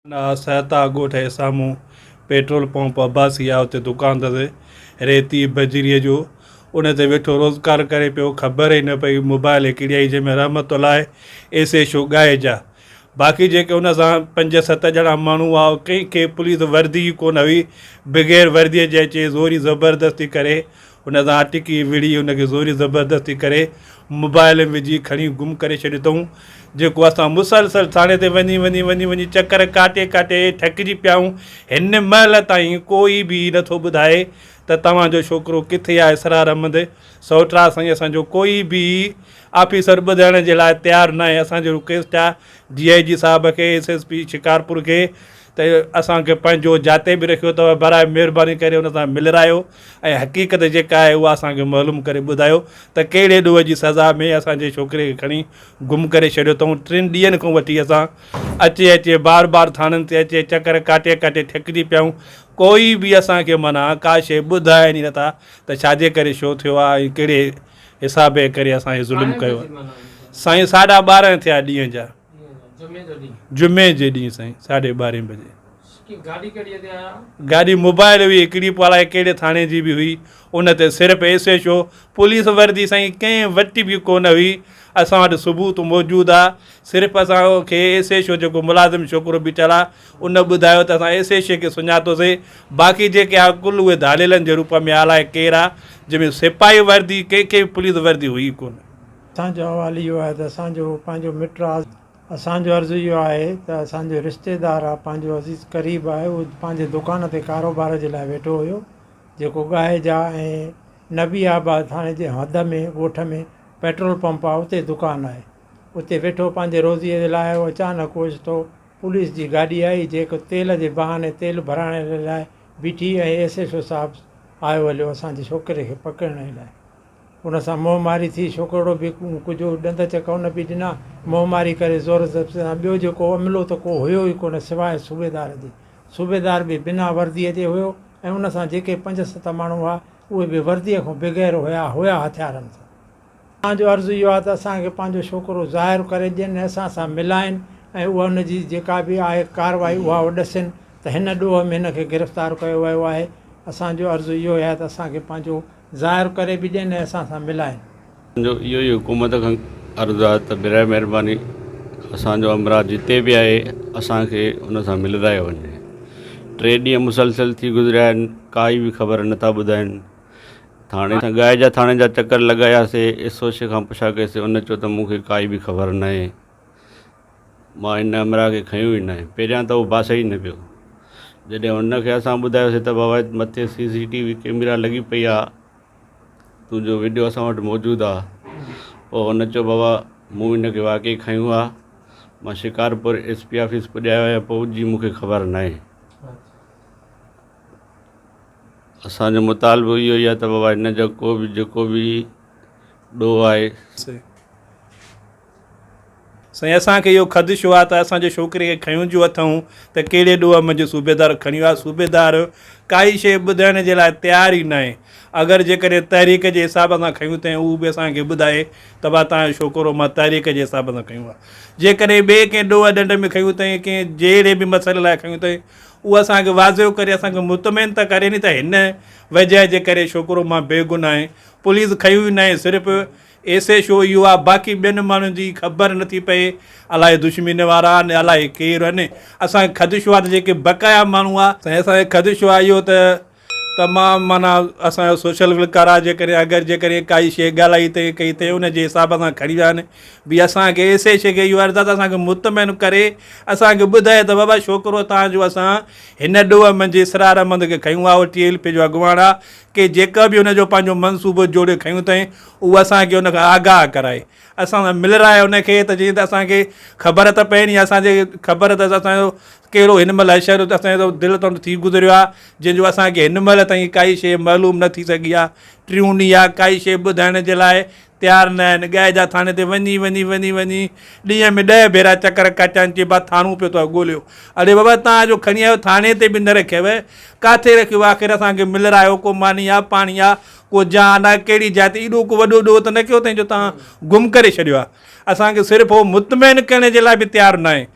सहता ॻोठ जे साम्हूं पेट्रोल पंप अब्बासी आहे, उते दुकान ते रेती बजरीअ जो उन ते वेठो रोज़गार करे पियो, ख़बर ई न पई मोबाइल हिकिड़ी आई जंहिंमें रहमत लाइ एसे शो ॻाइजा। बाक़ी जेके उन सां 5-7 ॼणा माण्हू हुआ, कंहिंखे पुलिस वर्दी कोन हुई, बग़ैर वर्दीअ जे अचे ज़ोरी ज़बरदस्ती करे उन सां अटकी विड़ी उनखे ज़ोरी ज़बरदस्ती करे मोबाइल विझी खणी गुम करे छॾियो अथऊं। जेको असां मुसलसल थाणे ते वञी चकर काटे थकिजी पिया आहियूं। हिन महिल ताईं कोई बि नथो ॿुधाए त तव्हांजो छोकिरो किथे आहे इसरार अहमद सोट्रा। साईं असांजो कोई बि ऑफिसर ॿुधाइण जे लाइ तयारु न आहे। असांजो रिक्वेस्ट आहे DIG साहब खे, SSP शिकारपुर खे, त असांखे पंहिंजो जाते बि रखियो अथव, बराए महिरबानी करे हुन सां मिलायो ऐं हक़ीक़त जेका आहे उहा असांखे मालूम करे ॿुधायो त कहिड़े ॾोह जी सज़ा में असांजे छोकिरे खे खणी गुम करे छॾियो अथऊं। 3 ॾींहंनि खां वठी असां अचे बार थाननि ते अचे चकर काटे थकिजी पिया आहियूं। कोई बि असांखे माना का शइ ॿुधाइनि ई नथा त छाजे करे छो थियो आहे ऐं कहिड़े हिसाब जे करे असांखे ज़ुल्म कयो आहे। साईं 12:30 थिया ॾींहं जा, जुमे जे ॾींहुं साईं 12:30 बजे। गाॾी मोबाइल हुई हिकिड़ी, अलाए कहिड़े थाणे जी बि हुई, उन ते सिर्फ़ु SHO पुलिस वर्दी साईं कंहिं वटि बि कोन हुई। असां वटि सबूत मौजूदु आहे। सिर्फ़ु असांखे SHO जेको मुलाज़िम छोकिरो बीठल आहे उन ॿुधायो त असां SHO खे सुञातोसीं। बाक़ी जेके आहे कुल उहे धाड़ेलनि जे रूप में अलाए केरु आहे, जंहिंमें सिपाही वर्दी कंहिंखे पुलिस वर्दी हुई कोन। असांजो अहवालु इहो आहे त असांजो पंहिंजो मिट आहे। असांजो अर्ज़ु इहो आहे त असांजो रिश्तेदार आहे, पंहिंजो अज़ीज़ क़रीब आहे, उहो पंहिंजे दुकान ते कारोबार जे लाइ वेठो हुयो, जेको ॻाइजा ऐं नबी आबाद थाणे जे हद में ॻोठ में पेट्रोल पंप आहे, उते दुकानु आहे। उते वेठो पंहिंजे रोज़ीअ जे लाइ अचानक ओचितो पुलिस जी गाॾी आई, जेको तेल जे बहाने तेल भराइण जे लाइ बीठी ऐं SHO साहिबु आयो हलियो असांजे छोकिरे खे पकड़ण लाइ। उन सां मोहमारी थी, छोकिरो बि कुझु ॾंद चक उन बि ॾिना, मोहमारी करे ज़ोर ज़बर सां। ॿियो जेको अमिलो त को हुयो ई कोन सवाइ सूबेदार जे। सूबेदार बि बिना वर्दीअ जे हुयो ऐं उन सां जेके 5-7 माण्हू हुआ उहे बि वर्दीअ खां बग़ैर हुया हथियारनि सां। असांजो अर्ज़ु इहो आहे त असांखे पंहिंजो छोकिरो ज़ाहिर करे ॾियनि, असां सां मिलाइनि ऐं उहा हुनजी जेका बि आहे कार्रवाई उहा ॾसनि त हिन ॾोह में हिन खे गिरफ़्तार कयो वियो आहे। असांजो अर्ज़ु इहो आहे त असांखे पंहिंजो ज़ाहिर करे बि ॾियनि ऐं असां सां मिलाइनि। इहो ई हुकूमत खां अर्ज़ु आहे त बिराए महिरबानी असांजो अमरा जिते बि आहे असांखे हुन सां मिलायो वञे। 3 ॾींहं मुसलसल थी गुज़रिया आहिनि, काई बि ख़बर नथा ॿुधाइनि। थाणे ॻाइजा थाणे जा चकर लॻायासीं, SHO खां पुछा कयोसीं, उन चयो त मूंखे काई बि ख़बर न आहे, मां हिन अमरा खे खयो ई न आहे। पहिरियां त उहो बास ई न पियो। जॾहिं हुनखे असां ॿुधायोसीं त बाबा मथे CCTV कैमरा लॻी पई आहे, तुंहिंजो वीडियो असां वटि मौजूदु आहे, पोइ हुन चयो बाबा मूं हिनखे वाक़ई खयो आहे, मां शिकारपुर SP ऑफिस पुॼायो आहियां, पोइ जी मूंखे ख़बर न आहे। असांजो मुतालबो इहो ई आहे त बाबा हिन जो जेको बि ॾोह आहे साईं असांखे इहो ख़दशो आहे त असांजे छोकिरे खे खयूं जो अथऊं त कहिड़े ॾोह मुंहिंजो सूबेदार खणियो आहे। सूबेदार काई शइ ॿुधाइण जे लाइ तयारु ई न आहे। अगरि जेकॾहिं तहरीक जे हिसाब सां खयूं अथईं उहो बि असांखे ॿुधाए त भाउ तव्हांजो छोकिरो मां तहरीक जे हिसाब सां खयूं आहे। जेकॾहिं ॿिए कंहिं ॾोह ॾंड में खयूं अथईं, कंहिं जहिड़े बि मसइले लाइ खयूं अथईं, उहो असांखे वाज़ियो करे असांखे मुतमिन त करे नी त हिन वजह जे करे छोकिरो मां बेगुनाह आहे। पुलिस खयूं ई न आहे, सिर्फ़ु SHO इहो आहे। बाक़ी ॿियनि माण्हुनि जी ख़बर नथी पए, अलाए दुश्मन वारा आहिनि, अलाए केरु आहिनि। असांखे ख़दशो आहे त जेके बक़ाया माण्हू आहे, असांखे ख़दशो आहे इहो त तमामु माना असांजो सोशल वर्कर आहे, जेकॾहिं काई शइ ॻाल्हाई अथई कई अथई उन जे हिसाब सां खणी विया आहिनि। बि असांखे SHO खे इहो अर्ज़ु आहे त असांखे मुतमिन करे असांखे ॿुधाए त बाबा छोकिरो तव्हांजो असां हिन ॾोह मंझि इसरार अहमद खे खयूं आहे, उहो 30 रुपए जो अॻुवाण आहे, की जेका बि हुनजो पंहिंजो मनसूबो जोड़े खयूं अथईं उहो असांखे हुनखां आगाह कराए, असां सां मिलाए हुनखे, त जीअं त असांखे ख़बर त पए नी, असांजे ख़बर त असांजो कहिड़ो हिन महिल अशर असांजो दिलि तां थी गुज़रियो आहे, जंहिंजो असांखे हिन महिल ताईं काई शइ मालूम न थी सघी आहे। 3 ॾींहं काई शइ ॿुधाइण जे लाइ तयारु न आहिनि। ॻाइजा थाणे ते वञी ॾींहं में 10 भेरा चकर काटिया चइबा थाणो पियो अथव ॻोल्हियो। अड़े बाबा तव्हांजो खणी आयो थाणे ते बि न रखियव, किथे रखियो? आख़िर असांखे मिलायो, को मानी आहे, पाणी आहे, को जान आहे, कहिड़ी जाति? एॾो को वॾो ॾोह त न कयो अथई जो तव्हां गुम करे छॾियो आहे। असांखे सिर्फ़ु उहो मुतमिन करण जे लाइ बि तयारु न आहे।